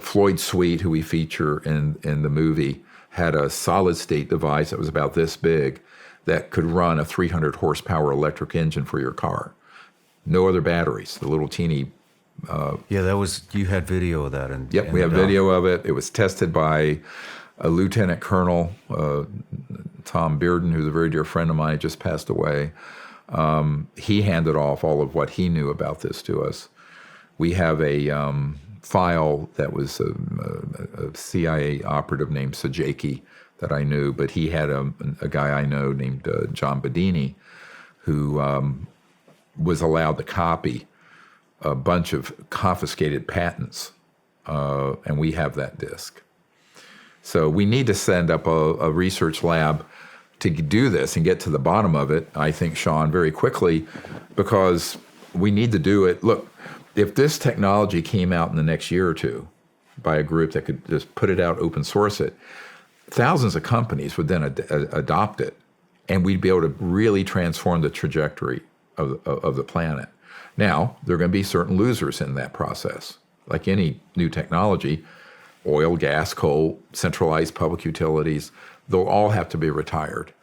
Floyd Sweet, who we feature in the movie, had a solid-state device that was about this big that could run a 300 horsepower electric engine for your car. No other batteries, the little teeny... you had video of that. Yep, we have video of it. It was tested by a Lieutenant Colonel, Tom Bearden, who's a very dear friend of mine, just passed away. He handed off all of what he knew about this to us. We have a file that was a CIA operative named Sajaki that I knew, but he had a guy I know named John Bedini who was allowed to copy a bunch of confiscated patents, and we have that disk. So we need to send up a research lab to do this and get to the bottom of it, I think, Shawn, very quickly, because we need to do it. Look, if this technology came out in the next year or two by a group that could just put it out, open source it, thousands of companies would then adopt it, and we'd be able to really transform the trajectory of the planet. Now, there are going to be certain losers in that process. Like any new technology, oil, gas, coal, centralized public utilities, they'll all have to be retired.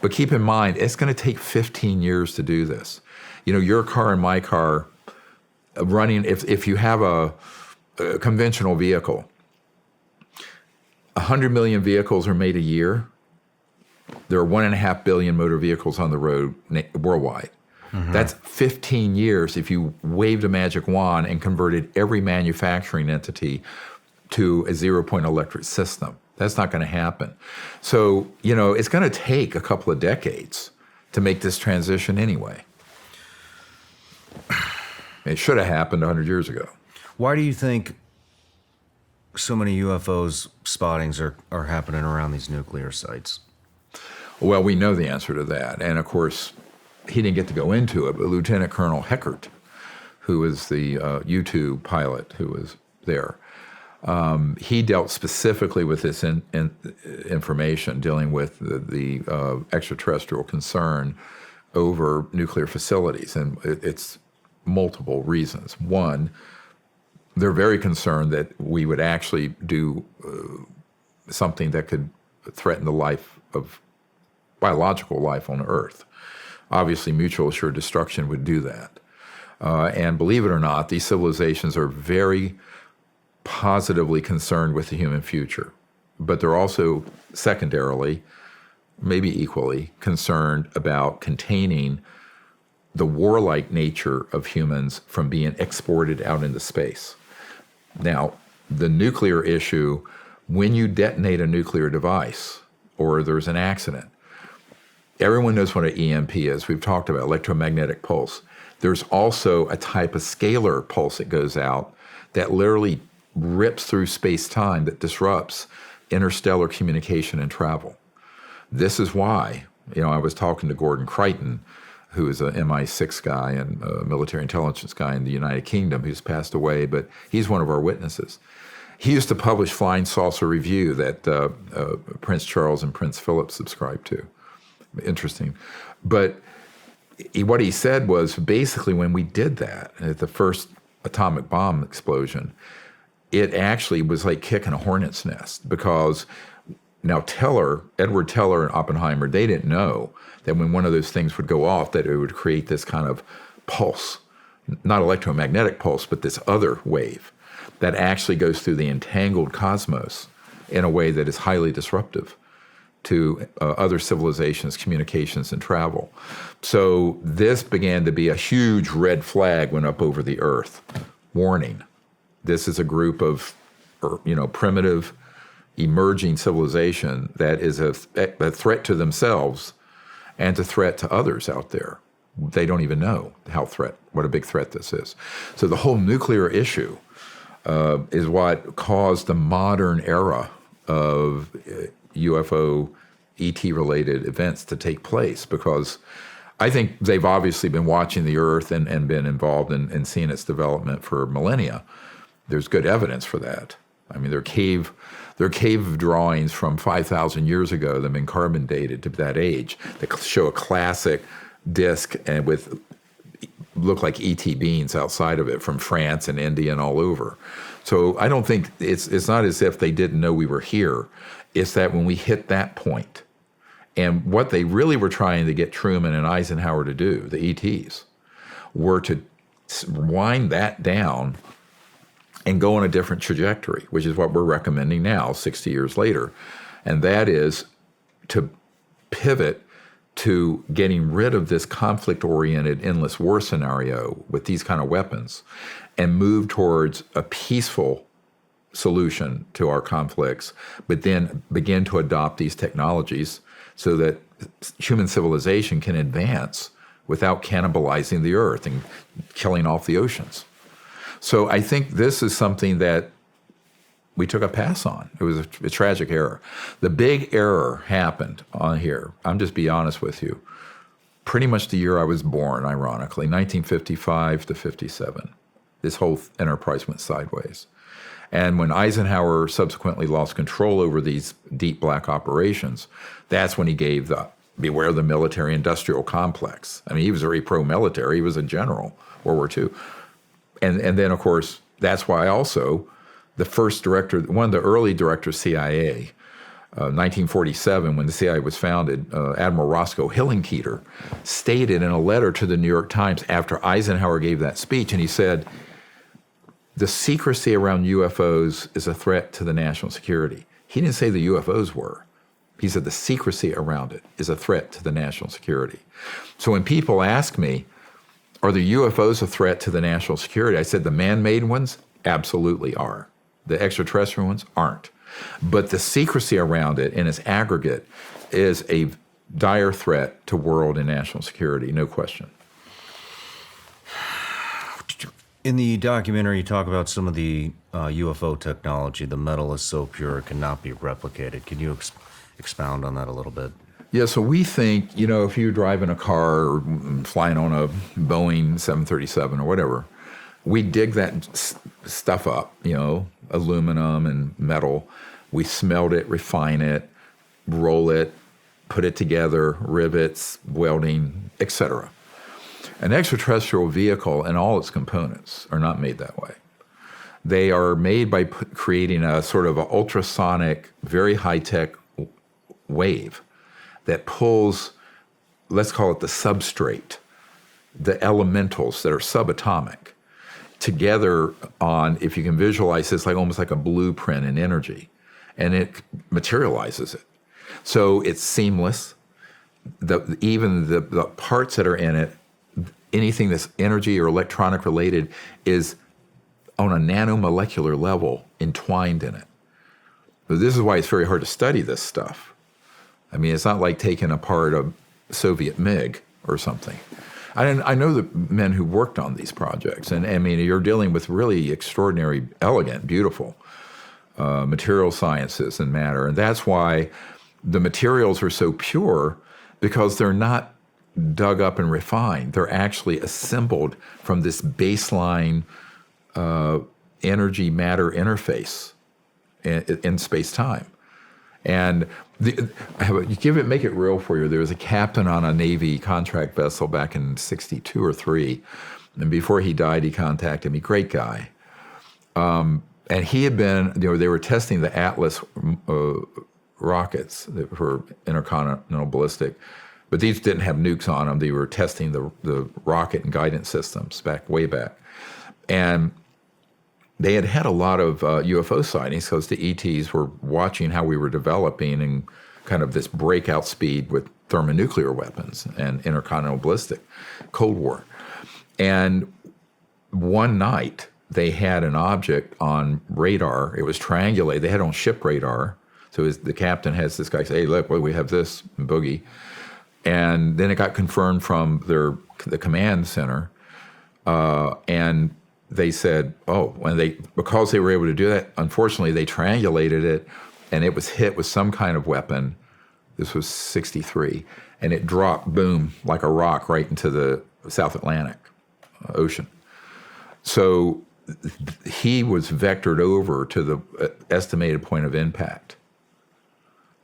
But keep in mind, it's going to take 15 years to do this. You know, your car and my car running, if you have a conventional vehicle, 100 million vehicles are made a year. There are 1.5 billion motor vehicles on the road worldwide. Mm-hmm. That's 15 years if you waved a magic wand and converted every manufacturing entity to a zero-point electric system. That's not going to happen. So, you know, it's going to take a couple of decades to make this transition anyway. It should have happened 100 years ago. Why do you think so many UFOs spottings are happening around these nuclear sites? Well, we know the answer to that. And, of course, he didn't get to go into it, but Lieutenant Colonel Heckert, who was the U-2 pilot who was there, he dealt specifically with this information, dealing with the extraterrestrial concern over nuclear facilities. And it's multiple reasons. One, they're very concerned that we would actually do something that could threaten the life of biological life on Earth. Obviously, mutual assured destruction would do that. And believe it or not, these civilizations are very positively concerned with the human future. But they're also secondarily, maybe equally, concerned about containing the warlike nature of humans from being exported out into space. Now, the nuclear issue, when you detonate a nuclear device or there's an accident, everyone knows what an EMP is. We've talked about electromagnetic pulse. There's also a type of scalar pulse that goes out that literally rips through space-time that disrupts interstellar communication and travel. This is why, you know, I was talking to Gordon Crichton, who is an MI6 guy and a military intelligence guy in the United Kingdom who's passed away, but he's one of our witnesses. He used to publish Flying Saucer Review that Prince Charles and Prince Philip subscribed to. Interesting. But what he said was basically when we did that, at the first atomic bomb explosion, it actually was like kicking a hornet's nest, because now Edward Teller and Oppenheimer, they didn't know that when one of those things would go off, that it would create this kind of pulse, not electromagnetic pulse, but this other wave that actually goes through the entangled cosmos in a way that is highly disruptive to other civilizations, communications, and travel. So this began to be a huge red flag went up over the Earth. Warning, this is a group of, primitive, emerging civilization that is a threat to themselves and a threat to others out there. They don't even know what a big threat this is. So the whole nuclear issue is what caused the modern era of UFO, ET-related events to take place, because I think they've obviously been watching the Earth and been involved in seeing its development for millennia. There's good evidence for that. I mean, there are cave drawings from 5,000 years ago that have been carbon dated to that age that show a classic disk and with look like ET beings outside of it from France and India and all over. So I don't think it's not as if they didn't know we were here. It's that when we hit that point, and what they really were trying to get Truman and Eisenhower to do, the ETs, were to wind that down and go on a different trajectory, which is what we're recommending now, 60 years later. And that is to pivot to getting rid of this conflict-oriented endless war scenario with these kind of weapons and move towards a peaceful solution to our conflicts, but then begin to adopt these technologies so that human civilization can advance without cannibalizing the earth and killing off the oceans. So I think this is something that we took a pass on. It was a tragic error. The big error happened on here, I'm just be honest with you, pretty much the year I was born, ironically, 1955 to 57. This whole enterprise went sideways. And when Eisenhower subsequently lost control over these deep black operations, that's when he gave the beware the military-industrial complex. I mean, he was very pro-military. He was a general, World War II. And then, of course, that's why also the first director, one of the early directors of CIA, 1947, when the CIA was founded, Admiral Roscoe Hillenkoetter, stated in a letter to the New York Times after Eisenhower gave that speech, and he said, the secrecy around UFOs is a threat to the national security. He didn't say the UFOs were. He said the secrecy around it is a threat to the national security. So when people ask me, are the UFOs a threat to the national security? I said the man-made ones absolutely are. The extraterrestrial ones aren't. But the secrecy around it in its aggregate is a dire threat to world and national security, no question. In the documentary, you talk about some of the UFO technology. The metal is so pure it cannot be replicated. Can you expound on that a little bit? Yeah, so we think, if you're driving a car or flying on a Boeing 737 or whatever, we dig that stuff up, aluminum and metal. We smelt it, refine it, roll it, put it together, rivets, welding, etc. An extraterrestrial vehicle and all its components are not made that way. They are made by creating a sort of an ultrasonic, very high-tech wave that pulls, let's call it the substrate, the elementals that are subatomic, together on, if you can visualize this, like almost like a blueprint in energy, and it materializes it. So it's seamless. Even the parts that are in it, anything that's energy or electronic related, is on a nanomolecular level entwined in it. But this is why it's very hard to study this stuff. I mean, it's not like taking apart a Soviet MiG or something. I know the men who worked on these projects, and I mean, you're dealing with really extraordinary, elegant, beautiful material sciences and matter. And that's why the materials are so pure, because they're not dug up and refined. They're actually assembled from this baseline energy-matter interface in space-time. And make it real for you. There was a captain on a Navy contract vessel back in 62 or 3, and before he died, he contacted me. Great guy. And he had been, they were testing the Atlas rockets for intercontinental ballistic, but these didn't have nukes on them. They were testing the rocket and guidance systems way back. And they had a lot of UFO sightings because the ETs were watching how we were developing and kind of this breakout speed with thermonuclear weapons and intercontinental ballistic, Cold War. And one night, they had an object on radar. It was triangulated. They had it on ship radar. So the captain has this guy say, hey, look, we have this boogie. And then it got confirmed from the command center. And they said, because they were able to do that, unfortunately, they triangulated it, and it was hit with some kind of weapon. This was 63. And it dropped, boom, like a rock right into the South Atlantic Ocean. So he was vectored over to the estimated point of impact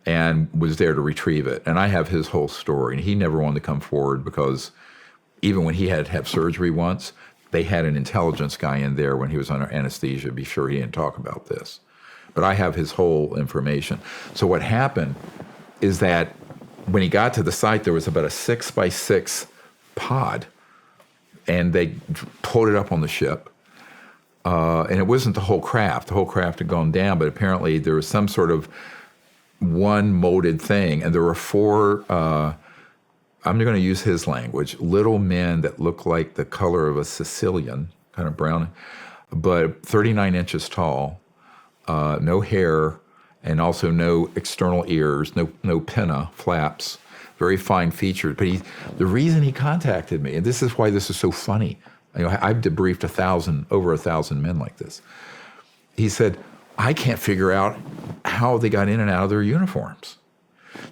and was there to retrieve it. And I have his whole story. And he never wanted to come forward because even when he had to have surgery once, they had an intelligence guy in there when he was under anesthesia to be sure he didn't talk about this. But I have his whole information. So what happened is that when he got to the site, there was about a 6x6 pod, and they pulled it up on the ship. And it wasn't the whole craft. The whole craft had gone down, but apparently there was some sort of one molded thing, and there were four, I'm going to use his language, little men that looked like the color of a Sicilian, kind of brown, but 39 inches tall, no hair, and also no external ears, no pinna, flaps, very fine featured. But the reason he contacted me, and this is why this is so funny, I've debriefed over 1,000 men like this. He said, I can't figure out how they got in and out of their uniforms.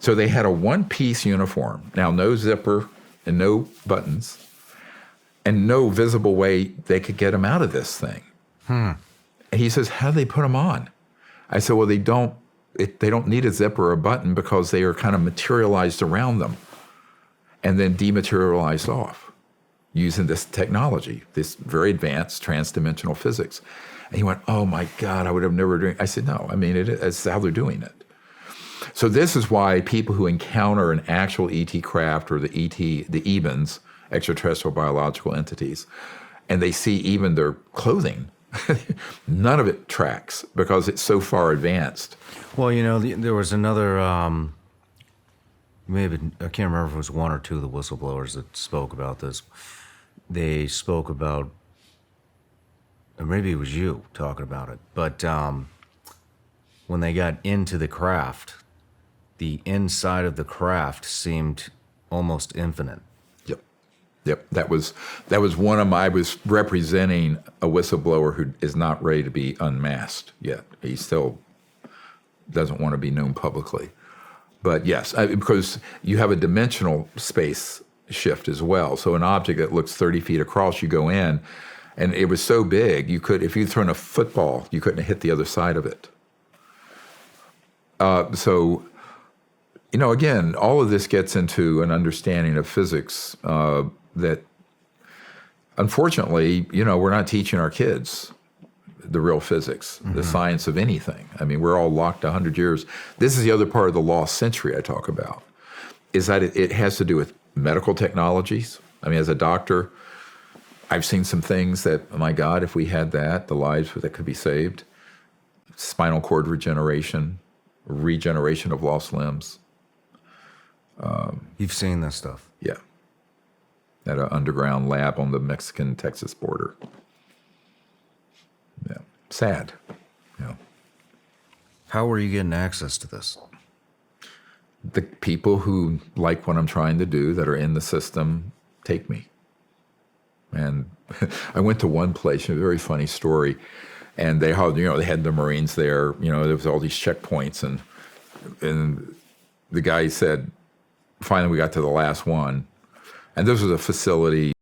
So they had a one-piece uniform, now no zipper and no buttons, and no visible way they could get them out of this thing. And he says, how do they put them on? I said, well, they don't need a zipper or a button because they are kind of materialized around them and then dematerialized off using this technology, this very advanced transdimensional physics. And he went, oh my God, I would have never done it. I said, no, I mean, it's how they're doing it. So this is why people who encounter an actual ET craft or the EBINs, extraterrestrial biological entities, and they see even their clothing, none of it tracks because it's so far advanced. Well, there was another, maybe, I can't remember if it was one or two of the whistleblowers that spoke about this. They spoke about, or maybe it was you talking about it, but when they got into the craft, the inside of the craft seemed almost infinite. Yep. That was one of my, I was representing a whistleblower who is not ready to be unmasked yet. He still doesn't want to be known publicly. But yes, because you have a dimensional space shift as well. So an object that looks 30 feet across, you go in, and it was so big, if you'd thrown a football, you couldn't have hit the other side of it. So, again, all of this gets into an understanding of physics that, unfortunately, we're not teaching our kids the real physics, the science of anything. I mean, we're all locked 100 years. This is the other part of the lost century I talk about, is that it has to do with medical technologies. I mean, as a doctor, I've seen some things that, oh my God, if we had that, the lives that could be saved. Spinal cord regeneration of lost limbs. You've seen this stuff? Yeah. At an underground lab on the Mexican-Texas border. Yeah. Sad. How were you getting access to this? The people who like what I'm trying to do that are in the system take me. And I went to one place, a very funny story, and they had the Marines there. There was all these checkpoints, and the guy said, finally we got to the last one, and this was a facility